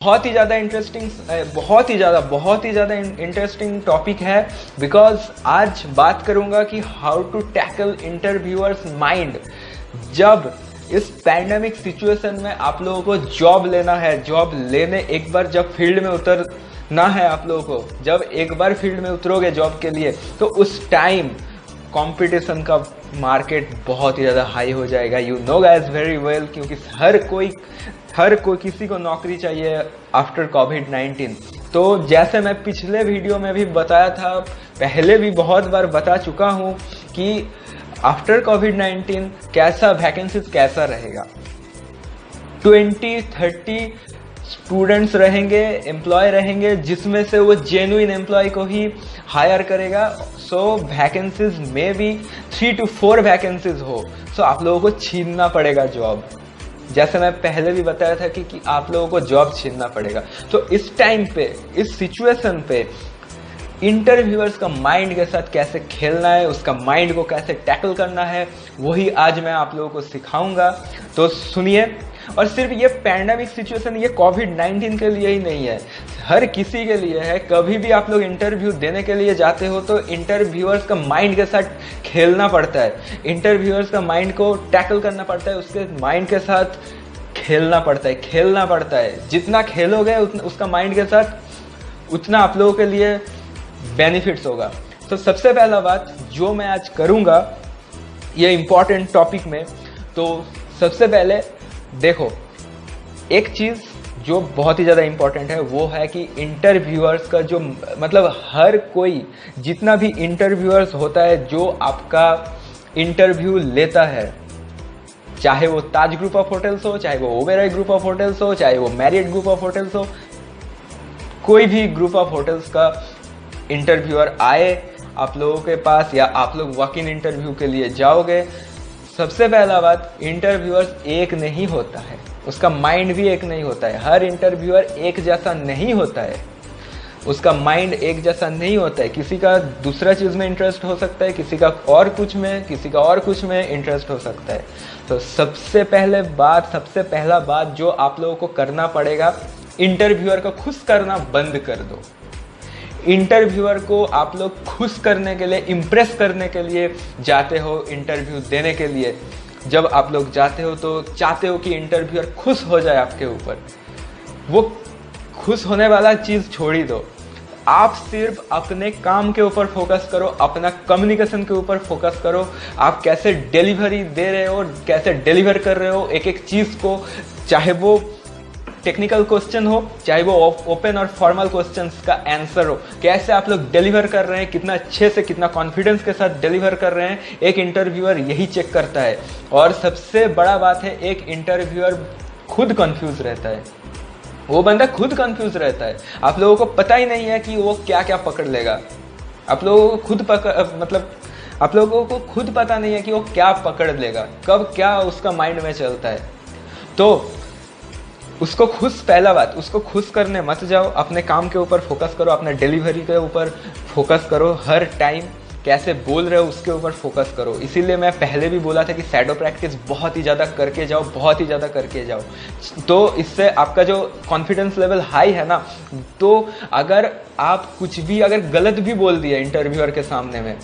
बहुत ही ज़्यादा interesting topic है। बिकॉज आज बात करूंगा कि how to tackle interviewers mind जब इस पैंडेमिक सिचुएशन में आप लोगों को जॉब लेना है। जॉब लेने एक बार जब फील्ड में उतरना है, आप लोगों को जब एक बार फील्ड में उतरोगे जॉब के लिए, तो उस टाइम कंपटीशन का मार्केट बहुत ही ज़्यादा हाई हो जाएगा। You know guys very well, क्योंकि हर कोई किसी को नौकरी चाहिए आफ्टर कोविड-19। तो जैसे मैं पिछले वीडियो में भी बताया था, पहले भी बहुत बार बता चुका हूँ कि आफ्टर कोविड-19 वैकेंसीज कैसा रहेगा। 20-30 स्टूडेंट्स रहेंगे, एम्प्लॉय रहेंगे, जिसमें से वो जेन्युइन एम्प्लॉय को ही हायर करेगा। सो वैकेंसीज में भी 3 to 4 वैकेंसीज हो, सो आप लोगों को छीनना पड़ेगा जॉब। जैसे मैं पहले भी बताया था कि आप लोगों को जॉब छीनना पड़ेगा। तो इस टाइम पे, इस सिचुएशन पे इंटरव्यूअर्स का माइंड के साथ कैसे खेलना है, उसका माइंड को कैसे टैकल करना है, वही आज मैं आप लोगों को सिखाऊंगा। तो सुनिए। और सिर्फ ये पैंडेमिक सिचुएशन ये कोविड-19 के लिए ही नहीं है, हर किसी के लिए है। कभी भी आप लोग इंटरव्यू देने के लिए जाते हो तो इंटरव्यूअर्स का माइंड के साथ खेलना पड़ता है, इंटरव्यूअर्स का माइंड को टैकल करना पड़ता है, उसके माइंड के साथ खेलना पड़ता है। जितना खेलोगे उसका माइंड के साथ, उतना आप लोगों के लिए बेनिफिट्स होगा। तो सबसे पहला बात जो मैं आज करूंगा ये इंपॉर्टेंट टॉपिक में, तो सबसे पहले देखो, एक चीज जो बहुत ही ज़्यादा इंपॉर्टेंट है वो है कि इंटरव्यूअर्स का जो मतलब हर कोई, जितना भी इंटरव्यूअर्स होता है जो आपका इंटरव्यू लेता है, चाहे वो ताज ग्रुप ऑफ होटल्स हो, चाहे वो ओबेरॉय ग्रुप ऑफ होटल्स हो, चाहे वो मैरियट ग्रुप ऑफ होटल्स हो, कोई भी ग्रुप ऑफ होटल्स का इंटरव्यूअर आए आप लोगों के पास या आप लोग वॉक इन इंटरव्यू के लिए जाओगे, सबसे पहला बात, इंटरव्यूअर एक नहीं होता है, उसका माइंड भी एक नहीं होता है। हर इंटरव्यूअर एक जैसा नहीं होता है, उसका माइंड एक जैसा नहीं होता है। किसी का दूसरा चीज में इंटरेस्ट हो सकता है, किसी का और कुछ में इंटरेस्ट हो सकता है। तो सबसे पहला बात जो आप लोगों को करना पड़ेगा, इंटरव्यूअर को खुश करना बंद कर दो। इंटरव्यूअर को आप लोग खुश करने के लिए, इम्प्रेस करने के लिए जाते हो इंटरव्यू देने के लिए। जब आप लोग जाते हो तो चाहते हो कि इंटरव्यूअर खुश हो जाए आपके ऊपर। वो खुश होने वाला चीज छोड़ ही दो, आप सिर्फ अपने काम के ऊपर फोकस करो, अपना कम्युनिकेशन के ऊपर फोकस करो। आप कैसे डिलीवरी दे रहे हो, कैसे डिलीवर कर रहे हो एक एक चीज को, चाहे वो टेक्निकल क्वेश्चन हो, चाहे वो ओपन और फॉर्मल क्वेश्चंस का आंसर हो, कैसे आप लोग डिलीवर कर रहे हैं, कितना अच्छे से, कितना कॉन्फिडेंस के साथ डिलीवर कर रहे हैं, एक इंटरव्यूअर यही चेक करता है। और सबसे बड़ा बात है, एक इंटरव्यूअर खुद कंफ्यूज रहता है, वो बंदा खुद कंफ्यूज रहता है। आप लोगों को पता ही नहीं है कि वो क्या क्या पकड़ लेगा। आप लोगों को खुद पता नहीं है कि वो क्या पकड़ लेगा, कब क्या उसका माइंड में चलता है। तो उसको खुश करने मत जाओ, अपने काम के ऊपर फोकस करो, अपने डिलीवरी के ऊपर फोकस करो, हर टाइम कैसे बोल रहे हो उसके ऊपर फोकस करो। इसीलिए मैं पहले भी बोला था कि शैडो प्रैक्टिस बहुत ही ज़्यादा करके जाओ, तो इससे आपका जो कॉन्फिडेंस लेवल हाई है ना, तो अगर आप कुछ भी अगर गलत भी बोल दिया इंटरव्यूअर के सामने में,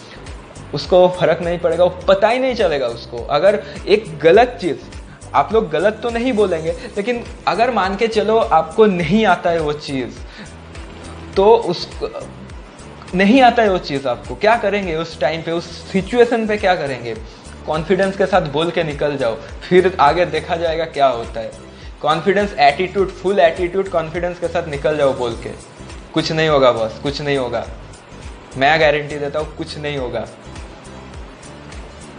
उसको फर्क नहीं पड़ेगा, वो पता ही नहीं चलेगा उसको। अगर एक गलत चीज़, आप लोग गलत तो नहीं बोलेंगे, लेकिन अगर मान के चलो आपको नहीं आता है वो चीज़, तो नहीं आता है वो चीज़, आपको क्या करेंगे उस टाइम पे, उस सिचुएशन पे क्या करेंगे? कॉन्फिडेंस के साथ बोल के निकल जाओ, फिर आगे देखा जाएगा क्या होता है। Confidence, attitude, full attitude, confidence के साथ निकल जाओ बोल के। कुछ नहीं होगा बॉस, कुछ नहीं होगा, मैं गारंटी देता हूँ कुछ नहीं होगा।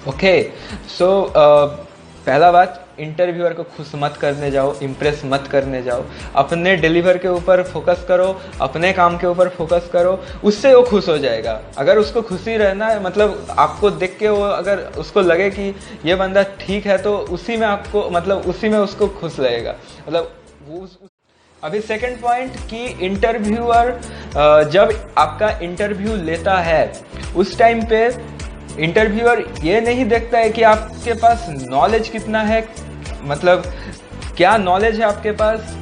ओके, सो पहला बात, इंटरव्यूअर को खुश मत करने जाओ, इम्प्रेस मत करने जाओ, अपने डिलीवर के ऊपर फोकस करो, अपने काम के ऊपर फोकस करो, उससे वो खुश हो जाएगा। अगर उसको खुशी रहना है, मतलब आपको देख के वो, अगर उसको लगे कि ये बंदा ठीक है, तो उसी में उसको खुश लगेगा। मतलब वो अभी सेकंड पॉइंट कि इंटरव्यूअर जब आपका इंटरव्यू लेता है उस टाइम पे इंटरव्यूअर ये नहीं देखता है कि आपके पास नॉलेज कितना है, मतलब क्या नॉलेज है आपके पास,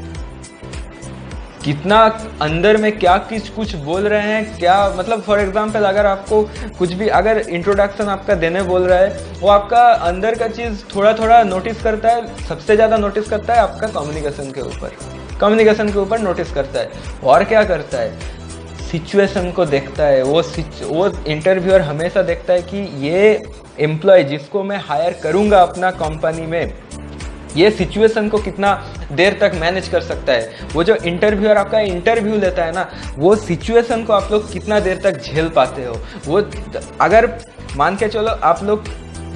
कितना अंदर में क्या कुछ बोल रहे हैं, क्या मतलब फॉर एग्जांपल अगर आपको कुछ भी अगर इंट्रोडक्शन आपका देने बोल रहा है, वो आपका अंदर का चीज़ थोड़ा थोड़ा नोटिस करता है, सबसे ज़्यादा नोटिस करता है आपका कम्युनिकेशन के ऊपर नोटिस करता है। और क्या करता है, सिचुएशन को देखता है। वो इंटरव्यूअर हमेशा देखता है कि ये एम्प्लॉय जिसको मैं हायर करूँगा अपना कंपनी में, ये सिचुएशन को कितना देर तक मैनेज कर सकता है। वो जो इंटरव्यूअर आपका इंटरव्यू लेता है ना, वो सिचुएशन को आप लोग कितना देर तक झेल पाते हो। वो अगर मान के चलो आप लोग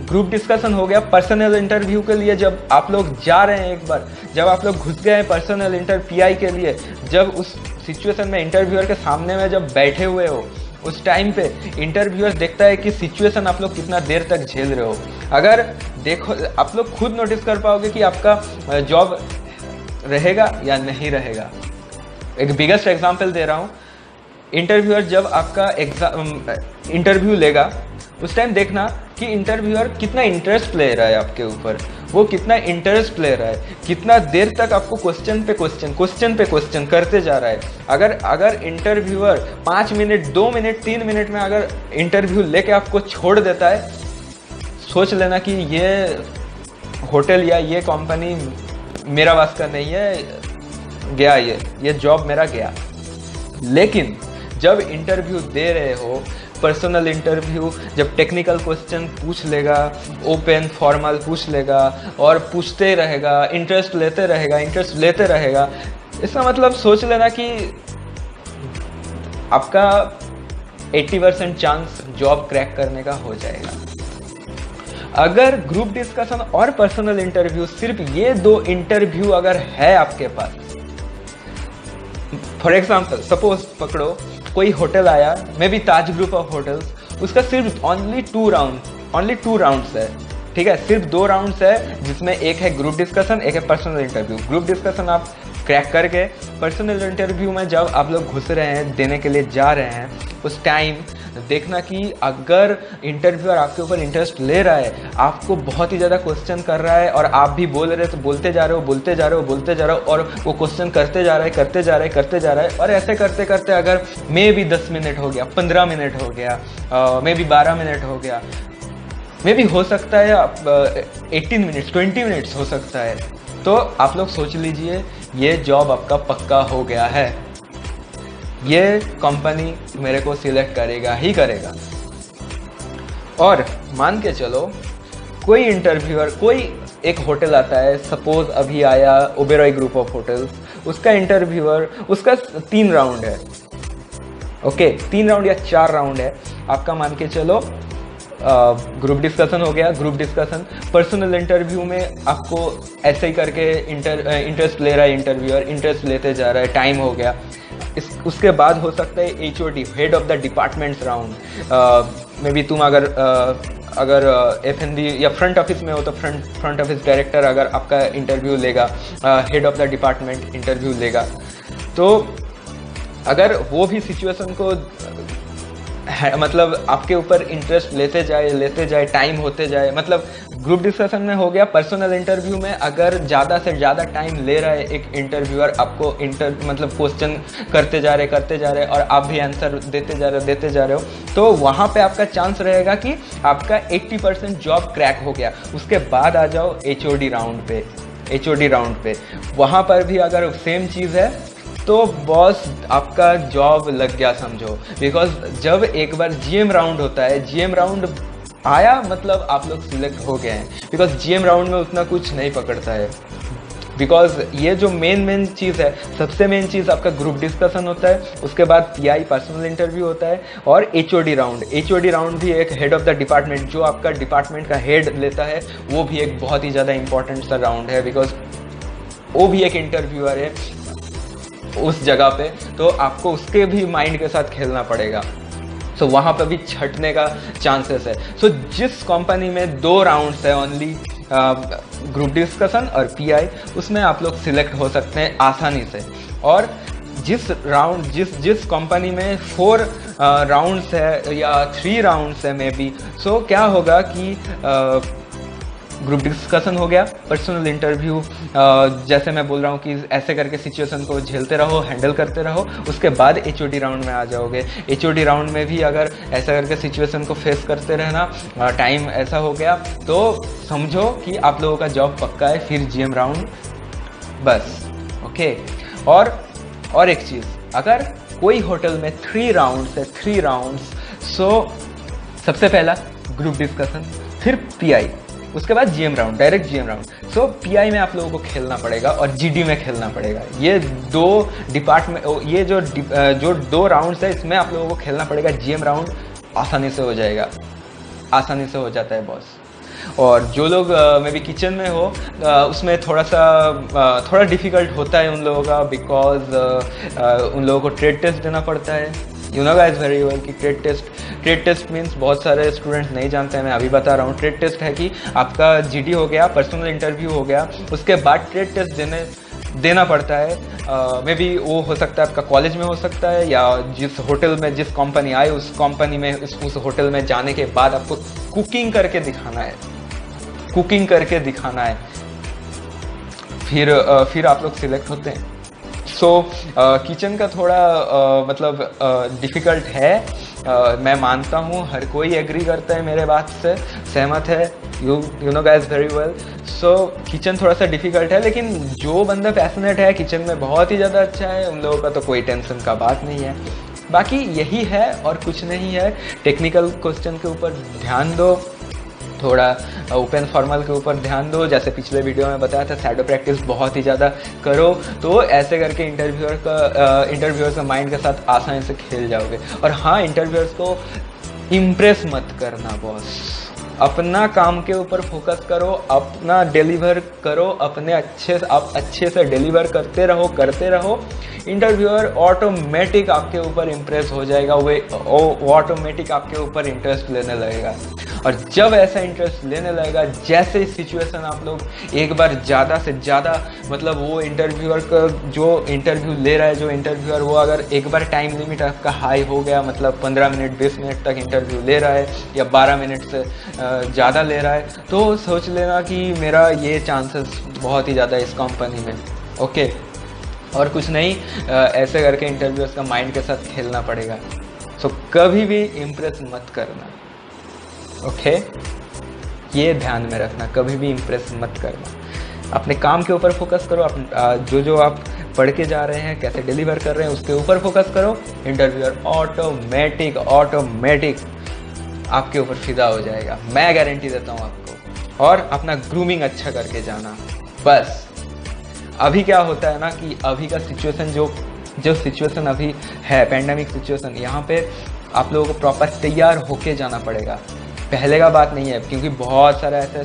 ग्रुप डिस्कशन हो गया, पर्सनल इंटरव्यू के लिए जब आप लोग जा रहे हैं, एक बार जब आप लोग घुस गए हैं पर्सनल पीआई के लिए, जब उस सिचुएशन में इंटरव्यूअर के सामने में जब बैठे हुए हो, उस टाइम पे इंटरव्यूअर देखता है कि सिचुएशन आप लोग कितना देर तक झेल रहे हो। अगर देखो आप लोग खुद नोटिस कर पाओगे कि आपका जॉब रहेगा या नहीं रहेगा। एक बिगेस्ट एग्जांपल दे रहा हूँ, इंटरव्यूअर जब आपका इंटरव्यू लेगा, उस टाइम देखना कि इंटरव्यूअर कितना इंटरेस्ट ले रहा है आपके ऊपर, वो कितना इंटरेस्ट ले रहा है, कितना देर तक आपको क्वेश्चन पे क्वेश्चन करते जा रहा है। अगर इंटरव्यूअर 5 मिनट 2 मिनट 3 मिनट में अगर इंटरव्यू लेके आपको छोड़ देता है, सोच लेना कि ये होटल या ये कंपनी मेरा वास का नहीं है, गया ये जॉब मेरा गया। लेकिन जब इंटरव्यू दे रहे हो, पर्सनल इंटरव्यू, जब टेक्निकल क्वेश्चन पूछ लेगा, ओपन फॉर्मल पूछ लेगा और पूछते रहेगा, इंटरेस्ट लेते रहेगा, इसका मतलब सोच लेना कि आपका 80% चांस जॉब क्रैक करने का हो जाएगा। अगर ग्रुप डिस्कशन और पर्सनल इंटरव्यू, सिर्फ ये 2 इंटरव्यू अगर है आपके पास, फॉर एग्जाम्पल सपोज पकड़ो कोई होटल आया, may be Taj group of hotels, उसका सिर्फ ओनली 2 राउंड्स है, ठीक है, सिर्फ 2 राउंड्स है, जिसमें एक है ग्रुप डिस्कशन, एक है पर्सनल इंटरव्यू। ग्रुप डिस्कशन आप क्रैक करके पर्सनल इंटरव्यू में जब आप लोग घुस रहे हैं, देने के लिए जा रहे हैं, उस टाइम देखना कि अगर इंटरव्यूअर आपके ऊपर इंटरेस्ट ले रहा है, आपको बहुत ही ज़्यादा क्वेश्चन कर रहा है और आप भी बोल रहे हो, तो बोलते जा रहे हो और वो क्वेश्चन करते जा रहा है और ऐसे करते करते अगर मे बी 10 मिनट हो गया, 15 मिनट हो गया, मे बी 12 मिनट हो गया, मे बी हो सकता है 18 मिनट्स 20 मिनट्स हो सकता है, तो आप लोग सोच लीजिए ये जॉब आपका पक्का हो गया है, ये कंपनी मेरे को सिलेक्ट करेगा ही करेगा। और मान के चलो कोई इंटरव्यूअर, कोई एक होटल आता है, सपोज अभी आया ओबेरॉय ग्रुप ऑफ होटल्स, उसका इंटरव्यूअर, उसका 3 राउंड है, ओके 3 राउंड या 4 राउंड है आपका, मान के चलो ग्रुप डिस्कशन हो गया, ग्रुप डिस्कशन, पर्सनल इंटरव्यू में आपको ऐसे ही करके इंटरेस्ट ले रहा है इंटरव्यूअर, इंटरेस्ट लेते जा रहा है, टाइम हो गया। उसके बाद हो सकता है HOD, head of the departments round, may be तुम अगर F&B या फ्रंट ऑफिस में हो तो फ्रंट ऑफिस डायरेक्टर अगर आपका इंटरव्यू लेगा, head of the department interview लेगा, तो अगर वो भी सिचुएशन को मतलब आपके ऊपर इंटरेस्ट लेते जाए, टाइम होते जाए, मतलब ग्रुप डिस्कशन में हो गया, पर्सनल इंटरव्यू में अगर ज़्यादा से ज़्यादा टाइम ले रहा है एक इंटरव्यूअर, आपको मतलब क्वेश्चन करते जा रहे और आप भी आंसर देते जा रहे हो, तो वहाँ पे आपका चांस रहेगा कि आपका 80% जॉब क्रैक हो गया। उसके बाद आ जाओ HOD राउंड पे, वहाँ पर भी अगर सेम चीज़ है तो बॉस आपका जॉब लग गया समझो, बिकॉज जब एक बार GM राउंड होता है, GM राउंड आया मतलब आप लोग सिलेक्ट हो गए हैं, बिकॉज GM राउंड में उतना कुछ नहीं पकड़ता है, बिकॉज ये जो मेन चीज़ है, सबसे मेन चीज़ आपका ग्रुप डिस्कशन होता है, उसके बाद PI पर्सनल इंटरव्यू होता है और HOD राउंड भी एक हेड ऑफ द डिपार्टमेंट, जो आपका डिपार्टमेंट का हेड लेता है, वो भी एक बहुत ही ज़्यादा इंपॉर्टेंट सा राउंड है, बिकॉज वो भी एक इंटरव्यूअर है उस जगह पे, तो आपको उसके भी माइंड के साथ खेलना पड़ेगा। सो वहाँ पर भी छटने का चांसेस है। सो जिस कंपनी में 2 राउंड्स है ओनली, ग्रुप डिस्कशन और PI, उसमें आप लोग सिलेक्ट हो सकते हैं आसानी से। और जिस कंपनी में 4 राउंड्स है या 3 राउंड्स है मे बी, सो क्या होगा कि ग्रुप डिस्कशन हो गया, पर्सनल इंटरव्यू, जैसे मैं बोल रहा हूँ कि ऐसे करके सिचुएशन को झेलते रहो, हैंडल करते रहो, उसके बाद एचओडी राउंड में आ जाओगे। एचओडी राउंड में भी अगर ऐसा करके सिचुएशन को फेस करते रहना, टाइम ऐसा हो गया तो समझो कि आप लोगों का जॉब पक्का है, फिर जीएम राउंड बस। ओके, और एक चीज़, अगर कोई होटल में 3 राउंड्स है, 3 राउंड्स, सो सबसे पहला ग्रुप डिस्कशन, फिर पीआई, उसके बाद GM round, direct GM round. So PI में आप लोगों को खेलना पड़ेगा और जीडी में खेलना पड़ेगा। ये 2 डिपार्टमेंट, ये जो 2 राउंड्स है, इसमें आप लोगों को खेलना पड़ेगा। जीएम राउंड आसानी से हो जाएगा, आसानी से हो जाता है बॉस। और जो लोग मे बी किचन में हो, उसमें थोड़ा डिफिकल्ट होता है उन लोगों का, बिकॉज उन लोगों को ट्रेड टेस्ट देना पड़ता है। You know guys very well कि ट्रेड टेस्ट मीन्स, बहुत सारे स्टूडेंट्स नहीं जानते हैं, मैं अभी बता रहा हूँ। ट्रेड टेस्ट है कि आपका जीडी हो गया, पर्सनल इंटरव्यू हो गया, उसके बाद ट्रेड टेस्ट देना पड़ता है। मे बी वो हो सकता है आपका कॉलेज में हो सकता है, या जिस होटल में जिस कंपनी आए उस कंपनी में, उस होटल में जाने के बाद आपको कुकिंग करके दिखाना है, कुकिंग करके दिखाना है, फिर आप लोग सिलेक्ट होते हैं। सो किचन का थोड़ा मतलब डिफ़िकल्ट है, मैं मानता हूँ, हर कोई एग्री करता है मेरे बात से, सहमत है। You know guys very well. So kitchen थोड़ा सा डिफ़िकल्ट है, लेकिन जो बंदा पैशनेट है किचन में बहुत ही ज़्यादा अच्छा है, उन लोगों का तो कोई टेंशन का बात नहीं है। बाकी यही है और कुछ नहीं है। टेक्निकल क्वेश्चन के ऊपर ध्यान दो, थोड़ा ओपन फॉर्मल के ऊपर ध्यान दो, जैसे पिछले वीडियो में बताया था, शैडो प्रैक्टिस बहुत ही ज़्यादा करो, तो ऐसे करके इंटरव्यूअर्स का माइंड के साथ आसानी से खेल जाओगे। और हाँ, इंटरव्यूअर्स को इम्प्रेस मत करना बॉस, अपना काम के ऊपर फोकस करो, अपना डिलीवर करो, आप अच्छे से डिलीवर करते रहो। इंटरव्यूअर ऑटोमेटिक आपके ऊपर इम्प्रेस हो जाएगा, वो ऑटोमेटिक आपके ऊपर इंटरेस्ट लेने लगेगा। और जब ऐसा इंटरेस्ट लेने लगेगा, जैसे सिचुएशन आप लोग एक बार ज़्यादा से ज़्यादा, मतलब वो इंटरव्यूअर का जो इंटरव्यू ले रहा है, जो इंटरव्यूअर, वो अगर एक बार टाइम लिमिट आपका हाई हो गया, मतलब 15 मिनट 20 मिनट तक इंटरव्यू ले रहा है, या 12 मिनट से ज़्यादा ले रहा है, तो सोच लेना कि मेरा ये चांसेस बहुत ही ज़्यादा है इस कंपनी में। ओके, और कुछ नहीं, ऐसे करके इंटरव्यूअर्स का माइंड के साथ खेलना पड़ेगा। सो कभी भी इम्प्रेस मत करना। ओके, ये ध्यान में रखना, कभी भी इम्प्रेस मत करना। अपने काम के ऊपर फोकस करो, जो आप पढ़ के जा रहे हैं, कैसे डिलीवर कर रहे हैं, उसके ऊपर फोकस करो। इंटरव्यूअर ऑटोमेटिक आपके ऊपर फिदा हो जाएगा, मैं गारंटी देता हूँ आपको। और अपना ग्रूमिंग अच्छा करके जाना बस। अभी क्या होता है ना कि अभी का सिचुएशन, जो सिचुएशन अभी है, पैंडेमिक सिचुएशन, यहाँ पे आप लोगों को प्रॉपर तैयार होके जाना पड़ेगा। पहले का बात नहीं है, क्योंकि बहुत सारा ऐसा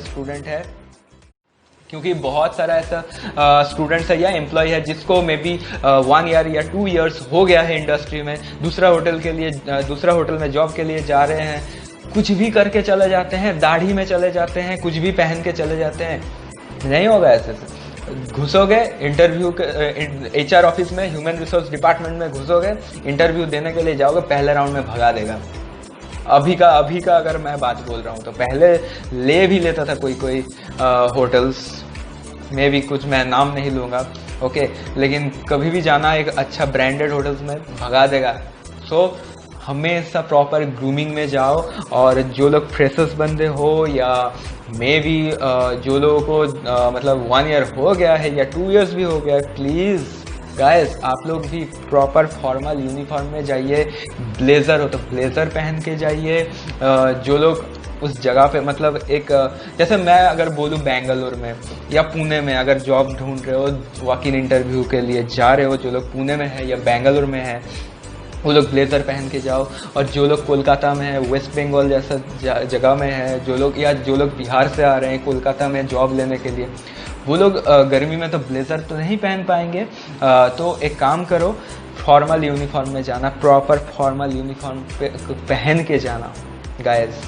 स्टूडेंट्स है या एम्प्लॉय है जिसको मे बी 1 ईयर या 2 ईयर्स हो गया है इंडस्ट्री में, दूसरा होटल में जॉब के लिए जा रहे हैं, कुछ भी करके चले जाते हैं, दाढ़ी में चले जाते हैं, कुछ भी पहन के चले जाते हैं। नहीं होगा ऐसे से। घुसोगे इंटरव्यू के HR ऑफिस में, ह्यूमन रिसोर्स डिपार्टमेंट में घुसोगे, इंटरव्यू देने के लिए जाओगे, पहले राउंड में भगा देगा। अभी का अगर मैं बात बोल रहा हूँ तो पहले ले भी लेता था कोई होटल्स में भी, कुछ मैं नाम नहीं लूँगा, ओके, लेकिन कभी भी जाना एक अच्छा ब्रांडेड होटल्स में भगा देगा। सो हमेशा प्रॉपर ग्रूमिंग में जाओ। और जो लोग फ्रेशर्स बंदे हो, या मे बी जो लोगों को मतलब 1 ईयर हो गया है या 2 ईयर्स भी हो गया, प्लीज़ गाइस आप लोग भी प्रॉपर फॉर्मल यूनिफॉर्म में जाइए। ब्लेज़र हो तो ब्लेज़र पहन के जाइए। जो लोग उस जगह पे, मतलब एक जैसे मैं अगर बोलूँ बेंगलोर में या पुणे में अगर जॉब ढूंढ रहे हो, वॉक इन इंटरव्यू के लिए जा रहे हो, जो लोग पुणे में है या बेंगलोर में है, वो लोग ब्लेज़र पहन के जाओ। और जो लोग कोलकाता में है, वेस्ट बंगाल जैसा जगह में है, जो लोग बिहार से आ रहे हैं कोलकाता में जॉब लेने के लिए, वो लोग गर्मी में तो ब्लेज़र तो नहीं पहन पाएंगे। तो एक काम करो, फॉर्मल यूनिफॉर्म में जाना, प्रॉपर फॉर्मल यूनिफॉर्म पहन के जाना गाइस।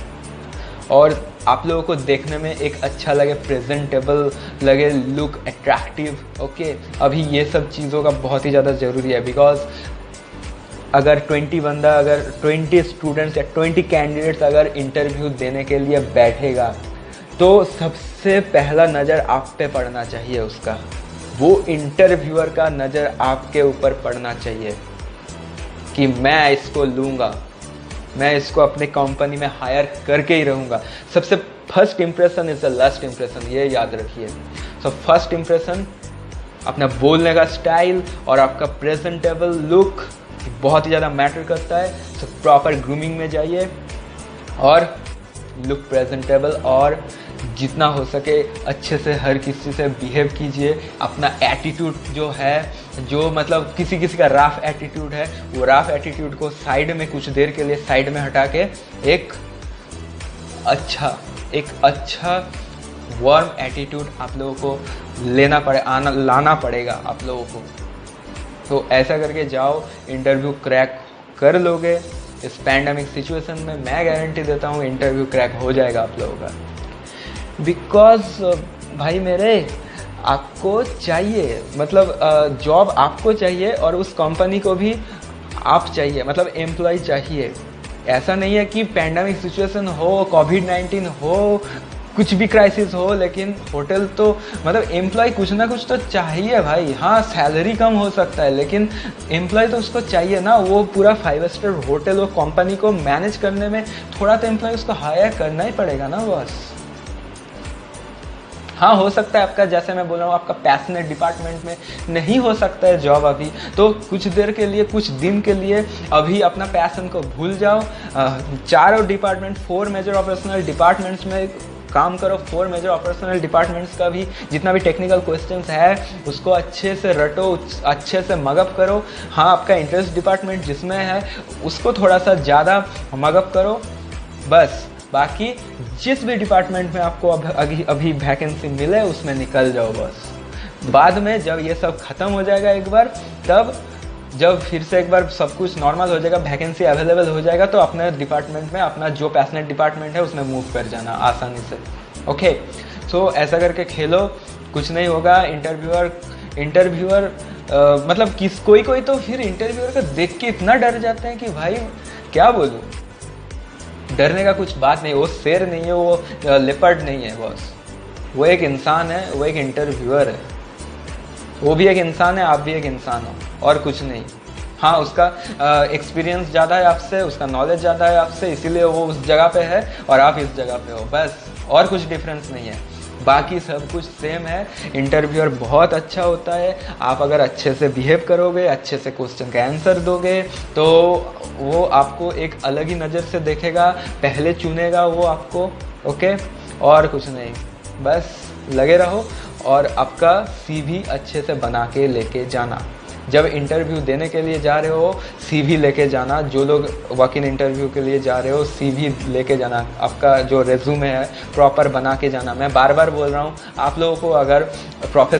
और आप लोगों को देखने में एक अच्छा लगे, प्रेजेंटेबल लगे, लुक अट्रैक्टिव। ओके, अभी ये सब चीज़ों का बहुत ही ज़्यादा ज़रूरी है। बिकॉज अगर 20 स्टूडेंट्स या 20 कैंडिडेट्स अगर इंटरव्यू देने के लिए बैठेगा, तो सबसे पहला नज़र आप पे पड़ना चाहिए उसका, वो इंटरव्यूअर का नज़र आपके ऊपर पड़ना चाहिए कि मैं इसको लूँगा, मैं इसको अपने कंपनी में हायर करके ही रहूँगा। सबसे first impression is the last impression, ये याद रखिए। सो फर्स्ट इंप्रेशन, अपना बोलने का स्टाइल और आपका प्रेजेंटेबल लुक बहुत ही ज़्यादा मैटर करता है। सो प्रॉपर ग्रूमिंग में जाइए और लुक प्रेजेंटेबल, और जितना हो सके अच्छे से हर किसी से बिहेव कीजिए। अपना एटीट्यूड जो है, जो मतलब किसी किसी का रफ एटीट्यूड है, वो रफ एटीट्यूड को साइड में कुछ देर के लिए साइड में हटा के एक अच्छा वार्म एटीट्यूड आप लोगों को लाना पड़ेगा आप लोगों को। तो ऐसा करके जाओ, इंटरव्यू क्रैक कर लोगे। इस पैंडेमिक सिचुएशन में मैं गारंटी देता हूँ इंटरव्यू क्रैक हो जाएगा आप लोगों का। बिकॉज भाई मेरे, आपको चाहिए, मतलब जॉब आपको चाहिए और उस कंपनी को भी आप चाहिए, मतलब एम्प्लॉय चाहिए। ऐसा नहीं है कि पैंडेमिक सिचुएशन हो, कोविड-19 हो, कुछ भी क्राइसिस हो, लेकिन होटल तो मतलब एम्प्लॉय कुछ ना कुछ तो चाहिए भाई। हाँ, सैलरी कम हो सकता है, लेकिन एम्प्लॉय तो उसको चाहिए ना। वो पूरा 5 स्टार होटल, वो कंपनी को मैनेज करने में थोड़ा तो एम्प्लॉय उसको हायर करना ही पड़ेगा ना बॉस। हाँ, हो सकता है आपका, जैसे मैं बोल रहा हूँ, आपका पैशनेट डिपार्टमेंट में नहीं हो सकता है जॉब अभी, तो कुछ देर के लिए, कुछ दिन के लिए अभी अपना पैशन को भूल जाओ। चारों डिपार्टमेंट, 4 मेजर ऑपरेशनल डिपार्टमेंट्स में काम करो। 4 मेजर ऑपरेशनल डिपार्टमेंट्स का भी जितना भी टेक्निकल क्वेश्चंस है उसको अच्छे से रटो, अच्छे से मगअप करो। हाँ, आपका इंटरेस्ट डिपार्टमेंट जिसमें है उसको थोड़ा सा ज़्यादा मगअप करो बस। बाकी जिस भी डिपार्टमेंट में आपको अभी वैकेंसी मिले उसमें निकल जाओ बस। बाद में जब ये सब खत्म हो जाएगा एक बार, तब जब फिर से एक बार सब कुछ नॉर्मल हो जाएगा, वैकेंसी अवेलेबल हो जाएगा, तो अपने डिपार्टमेंट में, अपना जो पैशनेट डिपार्टमेंट है उसमें मूव कर जाना आसानी से। ओके, सो ऐसा करके खेलो, कुछ नहीं होगा। इंटरव्यूअर मतलब कोई तो फिर इंटरव्यूअर को देख के इतना डर जाते हैं कि भाई क्या बोलूँ। डरने का कुछ बात नहीं, वो शेर नहीं है, वो लेपर्ड नहीं है बॉस। वो एक इंसान है, वो एक इंटरव्यूअर है। वो भी एक इंसान है, आप भी एक इंसान हो, और कुछ नहीं। हाँ, उसका एक्सपीरियंस ज़्यादा है आपसे, उसका नॉलेज ज़्यादा है आपसे, इसीलिए वो उस जगह पे है और आप इस जगह पे हो, बस। और कुछ डिफरेंस नहीं है, बाकी सब कुछ सेम है। इंटरव्यूअर बहुत अच्छा होता है। आप अगर अच्छे से बिहेव करोगे, अच्छे से क्वेश्चन का आंसर दोगे, तो वो आपको एक अलग ही नज़र से देखेगा, पहले चुनेगा वो आपको। ओके, और कुछ नहीं, बस लगे रहो और आपका CV अच्छे से बना के लेके जाना। जब इंटरव्यू देने के लिए जा रहे हो, CV लेके जाना। जो लोग वॉक इन इंटरव्यू के लिए जा रहे हो, CV लेके जाना। आपका जो रेज्यूमे है प्रॉपर बना के जाना। मैं बार बार बोल रहा हूँ, आप लोगों को अगर प्रोफेशनल